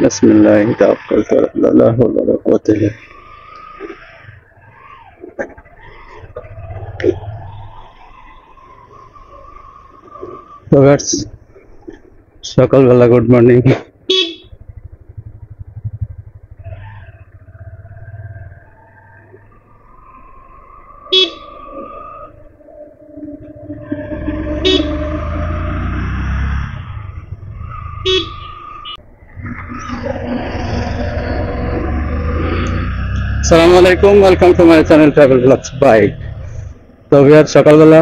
বিসমিল্লাহি তাওয়াক্কালতু আলা লা হাওলা ওয়ালা কুওয়াতা ইল্লা বিল্লাহ। সকালবেলা গুড মর্নিং। আসসালামু আলাইকুম, welcome to my channel travel blogs bike. তো ভিউয়ার, সকালবেলা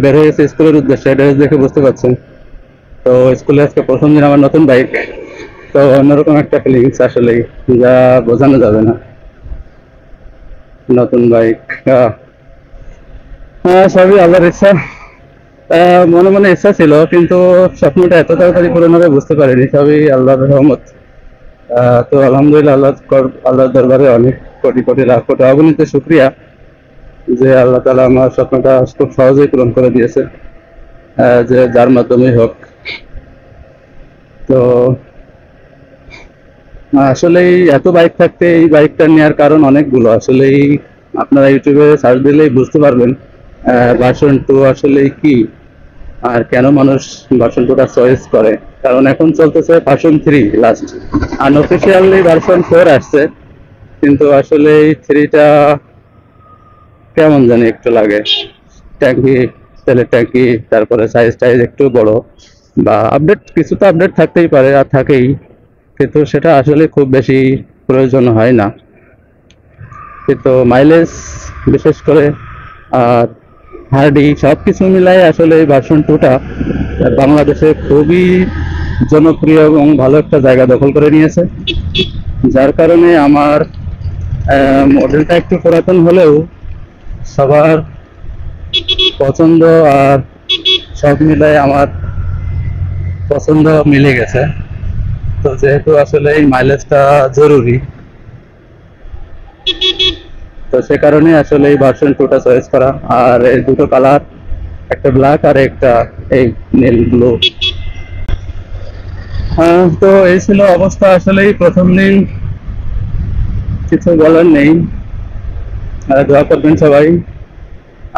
বের হয়ে গেছি স্কুলের উদ্দেশ্যে। ড্রেস দেখে বুঝতে পারছেন। তো স্কুলে আজকে প্রথম দিন, আমার নতুন বাইক। তো অন্যরকম একটা ফিলিংস আসলেই, যা বোঝানো যাবে না। নতুন বাইক, সবই আল্লাহর ইচ্ছা। মনে মনে ইচ্ছা ছিল, কিন্তু স্বপ্নটা এত তাড়াতাড়ি পূরণ হবে বুঝতে পারিনি। সবই আল্লাহর রহমত। তো আলহামদুলিল্লাহ, আল্লাহর দরবারে অনেক কোটি কোটি লাখ কোটি অগণিত শুকরিয়া যে আল্লাহ তাআলা আমার স্বপ্নটা খুব সহজেই পূরণ করে দিয়েছে, যে যার মাধ্যমেই হোক। তো আসলেই এত বাইক থাকতে এই বাইকটা নেওয়ার কারণ অনেকগুলো। আসলেই আপনারা ইউটিউবে সার্চ দিলেই বুঝতে পারবেন ভার্সন 2 আসলেই কি, আর কেন মানুষ ভার্সন 2টা চয়েস করে। কারণ এখন চলতেছে ভার্সন 3 লাস্ট, আনঅফিসিয়ালি ভার্সন 4 আসছে। কিন্তু আসলে এই 3টা কেমন জানি একটু লাগে। ট্যাঙ্কি, তেলের ট্যাঙ্কি, তারপরে সাইজ টাইজ একটু বড়, বা আপডেট, কিছু তো আপডেট থাকতেই পারে আর থাকেই, কিন্তু সেটা আসলে খুব বেশি প্রয়োজন হয় না। কিন্তু মাইলেজ বিশেষ করে আর হার্ডি সব কিছু মিলাই আসলে এই ভার্সন 2টা বাংলাদেশে খুবই জনপ্রিয় এবং ভালো একটা জায়গা দখল করে নিয়েছে। যার কারণে আমার মডেলটা একটু পুরাতন হলেও সবার পছন্দ, আর সব মিলাই আমার পছন্দ মিলে গেছে। তো যেহেতু আসলে এই মাইলেজটা জরুরি, তো সে কারণে আসলে এই ভার্সন 2টা চয়েস করা। আর এই দুটো কালার, একটা ব্ল্যাক আর একটা এই নীল ব্লু। তো এই ছিল অবস্থা। আসলেই প্রথম দিন, কিছু বলার নেই। দোয়া করবেন সবাই।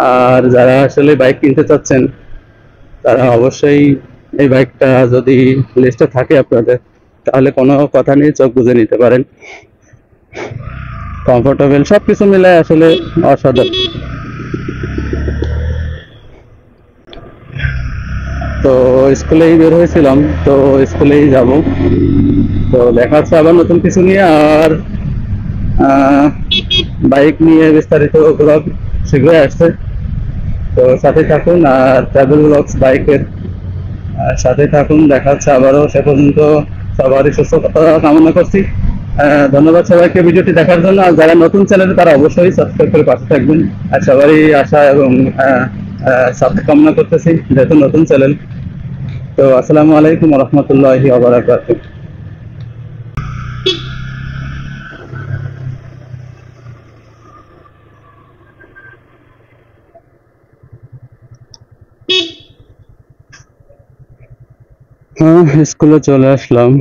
আর যারা আসলে বাইক কিনতে চাচ্ছেন, তারা অবশ্যই এই বাইকটা যদি লিস্টে থাকে আপনাদের, তাহলে কোনো কথা নেই, চোখ বুজে নিতে পারেন। কমফোর্টেবল সবকিছু মিলে আসলে অসাধারণ। তো স্কুলেই বের হয়েছিলাম, তো স্কুলেই যাব। তো দেখা হচ্ছে আবার নতুন কিছু নিয়ে। আর বাইক নিয়ে বিস্তারিত ব্লগ শীঘ্রই আসছে। তো সাথে থাকুন, আর ট্রাভেল ব্লগস বাইকের সাথে থাকুন। দেখা হচ্ছে আবারও। সে পর্যন্ত সবারই সুস্থতা কামনা করছি। ধন্যবাদ সবাইকে ভিডিওটি দেখার জন্য। আর যারা নতুন চ্যানেল, তারা অবশ্যই সাবস্ক্রাইব করে পাশে থাকবেন। আর সবারই আশা এবং সাথে কামনা করতেছি, যেহেতু নতুন চ্যানেল। তো আসসালামু আলাইকুম ওয়া রাহমাতুল্লাহি ওয়া বারাকাতুহু। স্কুলে চলে আসলাম।